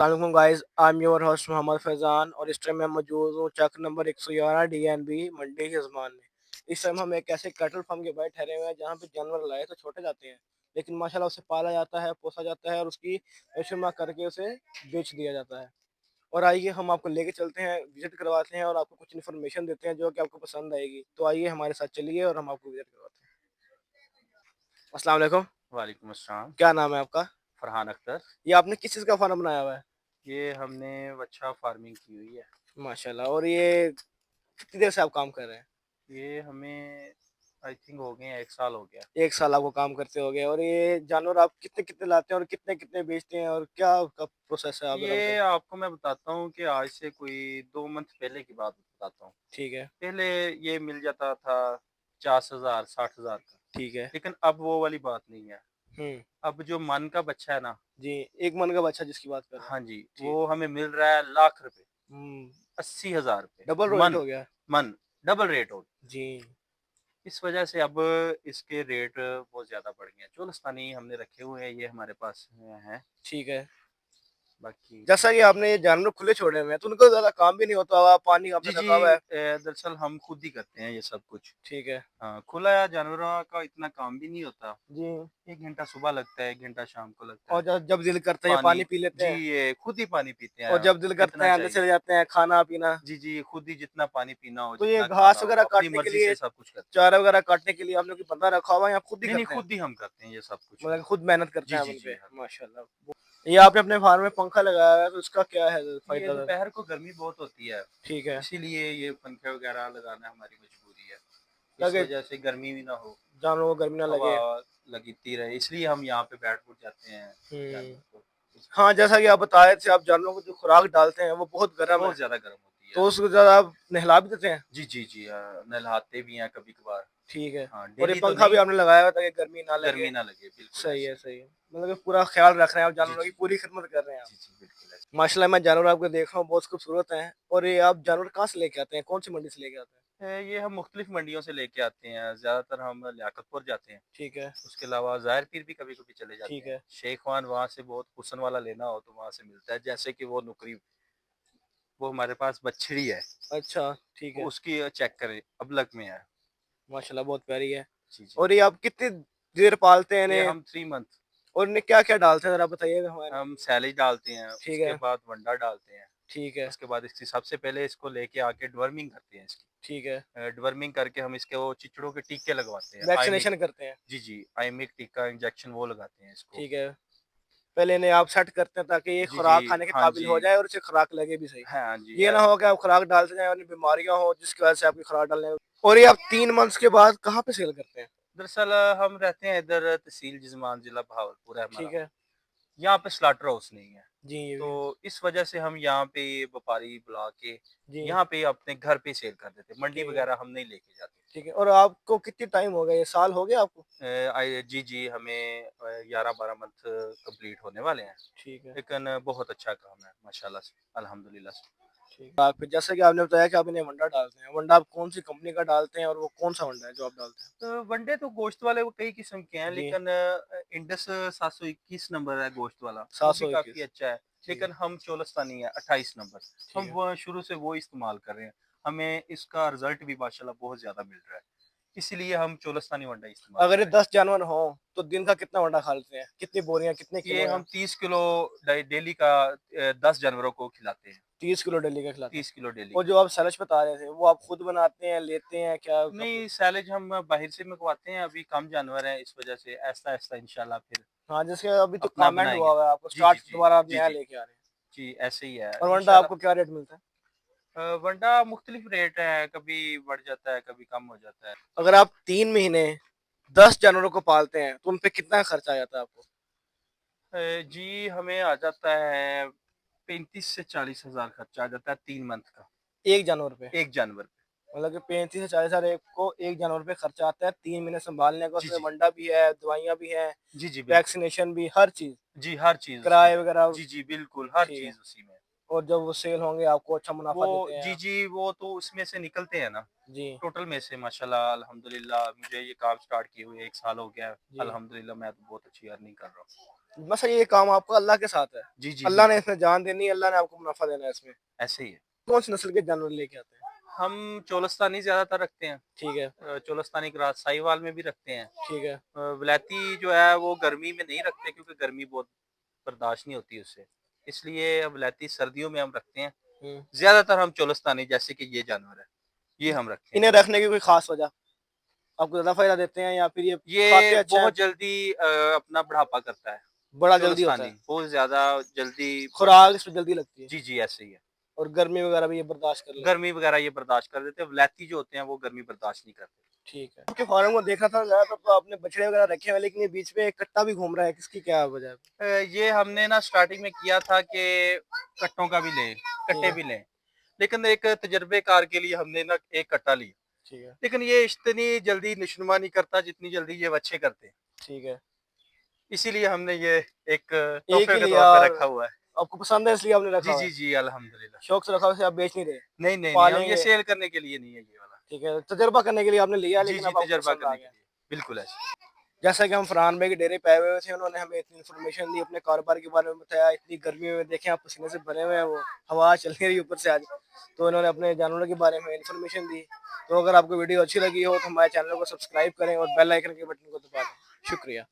अस्सलाम guys, I am your host Mohammad Faizan और इस टाइम मैं मौजूद हूँ चक नंबर 111 DNB मंडी के ज़मान में। इस टाइम हम एक ऐसे कैटल फार्म के बाहर ठहरे हुए हैं जहाँ पे जानवर लाए तो छोटे जाते हैं, लेकिन माशाल्लाह उसे पाला जाता है, पोसा जाता है और उसकी शुमा करके उसे बेच दिया जाता है। और आइए हम आपको लेके चलते हैं, विजिट करवाते हैं और आपको कुछ इन्फॉर्मेशन देते हैं जो कि आपको पसंद आएगी। तो आइए हमारे साथ चलिए और हम आपको विजिट करवाते हैं। अस्सलाम वालेकुम, वालेकुम अस्सलाम। क्या नाम है आपका? फरहान अख्तर। ये आपने किस चीज़ का फार्म बनाया हुआ है? ये हमने वच्छा फार्मिंग की हुई है। माशाल्लाह। और ये कितनी देर से आप काम कर रहे हैं? ये हमें आई थिंक हो गए हैं 1 साल हो गया। 1 साल आपको काम करते हो गए और ये जानवर आप कितने-कितने लाते हैं और कितने-कितने बेचते हैं और क्या आपका प्रोसेस है? आप ज़रा ये बताइए। आपको मैं बताता हूँ कि आज से कोई 2 मंथ पहले की बात बताता हूँ। ठीक है, पहले ये मिल जाता था 50,000 60,000 का, ठीक है। लेकिन अब वो वाली बात नहीं है। हुँ, अब जो मन का बच्चा है ना, जी, 1 मन का बच्चा जिसकी बात कर रहे हैं। हाँ जी, ठीक। वो हमें मिल रहा है लाख रुपए, हुँ, 80,000 रुपए डबल रेट मन, हो गया। मन, डबल रेट हो। जी, इस वजह से अब इसके रेट बहुत ज़्यादा बढ़ गए हैं। चोलस्तानी हमने रखे हुए हैं, ये हमारे पास हैं। ठीक है। बाकी जैसा कि आपने ये जानवर खुले छोड़े हुए हैं, तो उनको ज़्यादा काम भी नहीं होता होगा, पानी आपने जी, रखा हुआ जी, है। दरअसल हम खुद ही करते हैं ये सब कुछ। ठीक है। हाँ, खुला जानवरों का इतना काम भी नहीं होता। जी, 1 घंटा सुबह लगता है, 1 घंटा शाम को लगता और है। जब जब दिल करता है ये पानी पानी पी लेते जी, हैं ये खुद ही पानी पीते और हैं, जब दिल करता जितना है अंदर चाहिए। चले जाते हैं खाना-पीना। जी, जी, खुद ही जितना पानी पीना हो, तो ये जितना घास खाना हो, वगैरह अपनी काटने के मर्ज़ी लिए, से सब कुछ करते हैं। चारा वगैरह काटने के लिए आपने कोई बंदा रखा हुआ है या आप खुद ही नहीं, नहीं, करते हैं? खुद ही हम करते हैं ये सब कुछ। मतलब खुद मेहनत करते जी, हैं आप जी, उन जी, पे, हाँ। माशाल्लाह। ये आपने अपने फार्म में पंखा लगाया हुआ है, तो इसका क्या है ये फ़ायदा? दोपहर को गर्मी बहुत होती है, ठीक है, इसीलिए ये पंखे वगैरह लगाना हमारी मजबूरी है। इस ताकि वजह से गर्मी भी ना हो, जानवरों को गर्मी ना हवा लगे। लगती रहे, इसलिए हम यहाँ पे बैठ-बूठ जाते हैं हुँ। जानवर को, इस हाँ, वजह से। जैसा कि आप बता रहे थे, आप जानवरों को जो खुराक डालते हैं, वो बहुत गर्म है, बहुत ज़्यादा गर्म होती है। तो उसको ज़्यादा आप नहला भी देते हैं? जी, जी, जी, नहलाते भी हैं कभी-कभार। ठीक है। हाँ, और ये डेली तो पंखा भी नहीं, आपने लगाया हुआ है ताकि गर्मी ना लगे। गर्मी ना लगे, बिल्कुल सही ऐसे है, ही। सही है। मतलब कि पूरा ख़्याल रख रहे हैं आप जी, जानवरों की, जी। पूरी खिदमत कर रहे हैं आप। जी, जी, बिल्कुल ऐसे। माशाल्लाह मैं जानवर आपको देख रहा हूँ, बहुत खूबसूरत हैं और ये आप जानवर कहाँ से लेके आते हैं? कौन-सी मंडी से लेके आते हैं? ये हम मुख्तलिफ़ मंडियों से लेके आते हैं, ज़्यादातर हम लियाकतपुर जाते हैं। ठीक है, उसके अलावा ज़ाहिर पीर भी कभी-कभी चले जाते ठीक हैं। है। शेखवान वहाँ से बहुत हुस्न वाला लेना हो तो वहाँ से मिलता है, जैसे कि वो नुकरी, वो हमारे पास बछड़ी है, अच्छा, ठीक वो है। उसकी चेक करें, अबलग में है। माशाल्लाह बहुत प्यारी है। जी, जी। और ये आप कितनी देर पालते हैं ये इन्हें हम 3 मंथ और इन्हें क्या-क्या डालते हैं ज़रा बताइएगा हमारे हम लिए? सैलेज डालते हैं, ठीक उसके है, बाद वंडा डालते हैं, ठीक है, उसके बाद इसकी सबसे पहले इसको लेके आके डिवर्मिंग करते हैं इसकी। ठीक है। डिवर्मिंग करके हम इसके वो चिचड़ों के टीके लगवाते हैं, आइमिक। वैक्सीनेशन करते हैं, जी, जी, आइमिक टीका इंजेक्शन वो लगाते हैं इसको। ठीक है। पहले इन्हें आप सेट करते हैं ताकि ये जी, जी, खुराक खाने के हाँ काबिल जी। हो जाए और इसे खुराक लगे भी सही। हाँ जी, ये ना हो कि आप खुराक डालते जाएँ और बीमारियाँ हो जिसकी वजह से आपकी खुराक डालने और ये आप 3 मंथ्स के बाद कहाँ पे सेल करते हैं? दरअसल हम रहते हैं इधर तहसील जिस्मान, ज़िला बहावलपुर है हमारा। ठीक है। यहाँ पे स्लॉटर हाउस नहीं है, जी, ये भी है। तो इस वजह से हम यहाँ पे ये व्यापारी बुला के जी, यहाँ पे अपने घर पे सेल कर देते हैं, मंडी ठीक है, वगैरह हम नहीं लेके जाते। ठीक है। और आपको कितनी टाइम हो गया? ये साल हो गया आपको? जी, जी, हमें 11-12 मंथ कंप्लीट होने वाले हैं, ठीक है, लेकिन बहुत अच्छा काम है माशाल्लाह से, अल्हम्दुलिल्लाह से। ठीक। आप जैसे कि आपने बताया कि आप इन्हें वंडा डालते हैं। वंडा आप कौन-सी कंपनी का डालते हैं और वो कौन-सा वंडा है जो आप डालते हैं? वनडे तो गोश्त वाले वो कई किस्म के हैं, जी, लेकिन इंडस 721 नंबर है गोश्त वाला, वो भी काफ़ी 721 अच्छा है। ठीक है, लेकिन हम चोलस्तानी है 28 नंबर, ठीक हम है। वो शुरू से वो इस्तेमाल कर रहे हैं। हमें इसका रिज़ल्ट भी माशाल्लाह बहुत ज़्यादा मिल रहा है, इसीलिए हम चोलस्तानी वनडा इस्तेमाल अगर कर ये रहे हैं। 10 जानवर हों, तो दिन का कितना वंडा खा लेते हैं? कितनी बोरियाँ, कितने ये किलो हैं? हम 30 किलो डेली का 10 जानवरों को खिलाते हैं, 30 किलो डेली का खिलाते हैं। 30 किलो डेली और का। जो आप सैलेड बता रहे थे, वो आप खुद बनाते हैं, लेते हैं क्या आप? नहीं, सैलेज हम बाहर से मंगवाते हैं, अभी कम जानवर हैं इस वजह से आहिस्ता-आहिस्ता इंशाल्लाह फिर हाँ, जैसे अभी तो अपना कमेंट बनाएँगे। हुआ हुआ है, आपको जी, जी, स्टार्ट जी। दोबारा आप जी, नया जी। लेके आ रहे हैं। जी, ऐसे ही है और वंडा इंशाल्लाह। आपको क्या रेट मिलता है? वंडा मुख्तलिफ रेट है, कभी बढ़ जाता है, कभी कम हो जाता है। अगर आप 3 महीने 10 जानवरों को पालते हैं, तो उन पे कितना खर्चा आ जाता है आपको? जी, हमें आ जाता है 35 से 40 हज़ार खर्चा आ जाता है 3 मंथ का, 1 जानवर पे? 1 जानवर पे। मतलब कि 35 से 40 हज़ार एक को 1 जानवर पे खर्चा आता है, 3 महीने संभालने का, जी, उसमें जी। वंडा भी है, दवाइयाँ भी हैं, जी, जी, बिल्कुल। वैक्सीनेशन भी, हर चीज़, जी, हर चीज़ उसमें किराए है। वगैरह जी, जी, बिल्कुल, हर ठीक है। चीज़ उसी में है। और जब वो सेल होंगे आपको अच्छा वो मुनाफ़ा देते हैं जी, आप। जी, वो तो उसमें से निकलते हैं ना, जी, टोटल में से माशाल्लाह अल्हम्दुलिल्लाह मुझे ये काम स्टार्ट किए हुए 1 साल हो गया है। जी। अल्हम्दुलिल्लाह मैं तो बहुत अच्छी अर्निंग कर रहा हूँ। बस ये काम आपका अल्लाह के साथ है। जी, जी, अल्लाह ने बिल्कुल, इसमें जान देनी है, अल्लाह ने आपको मुनाफ़ा देना है इसमें। ऐसे ही है। कौन-सी नस्ल के जानवर लेके आते हैं? हम चोलस्तानी ज़्यादातर रखते हैं। ठीक है, चोलस्तानी क्रास साहिवाल में भी रखते हैं। ठीक है। वलैती जो है वो गर्मी में नहीं रखते क्योंकि गर्मी बहुत बर्दाश्त नहीं होती उससे। इसलिए वलैती सर्दियों में हम रखते हैं। हुँ। ज़्यादातर हम चोलस्तानी जैसे कि ये जानवर है, ये हम रखते हैं इन्हें रखने ज़्यादातर। की कोई ख़ास वजह? आपको ज़्यादा फ़ायदा देते हैं या फिर ये खाते ये अच्छा है, बहुत जल्दी अपना बुढ़ापा करता है, बड़ा जल्दी होता चोलस्तानी है, बहुत ज़्यादा जल्दी बढ़ता खुराक है। इसमें जल्दी लगती है जी, जी, ऐसे ही है। और गर्मी वग़ैरह भी ये बर्दाश्त कर लेते हैं। गर्मी वगैरह ये बर्दाश्त कर लेते हैं, वलैती जो होते हैं वो गर्मी बर्दाश्त नहीं करते। ठीक है। आपके फ़ार्म को देखा था ज़्यादातर तो आपने बछड़े वग़ैरह रखे हुए हैं, लेकिन ये बीच में एक कट्टा भी घूम रहा है, किसकी क्या वजह है? ये हमने ना स्टार्टिंग में किया था कि कट्टों का भी लें, ठीक कट्टे है, भी लें, लेकिन एक तजर्बेकार के लिए हमने ना एक कट्टा लिया। ठीक है, लेकिन ये इतनी जल्दी नशोनुमा नहीं करता जितनी जल्दी ये बच्चे करते हैं। ठीक है। इसीलिए हमने ये एक एक तोहफ़े ही के लिया तौर पे और रखा हुआ है। आपको पसंद है इसलिए आपने रखा जी, हुआ जी, है। जी, अल्हम्दुलिल्लाह। शौक से रखा हुआ है, इसे आप बेच नहीं रहे, नहीं, नहीं, नहीं, हम ये पालेंगे। सेल करने के लिए नहीं है ये वाला। ठीक है, तजर्बा करने के लिए आपने लिया जी, लेकिन जी, अब आपको तजर्बा पसंद आ करने के गया। लिए। बिल्कुल ऐसे। जैसा कि हम फरहान भाई के डेरे पे आए हुए थे, उन्होंने हमें इतनी इन्फॉर्मेशन दी, अपने कारोबार के बारे में बताया, इतनी गर्मी में देखें आप पसीने से भरे हुए हैं वो, हवा चल नहीं रही ऊपर से आज। तो इन्होंने अपने जानवरों के बारे में इन्फॉर्मेशन दी। तो अगर आपको वीडियो अच्छी लगी हो तो हमारे चैनल को सब्सक्राइब करें और बेल आइकन के बटन को दबा दें। शुक्रिया।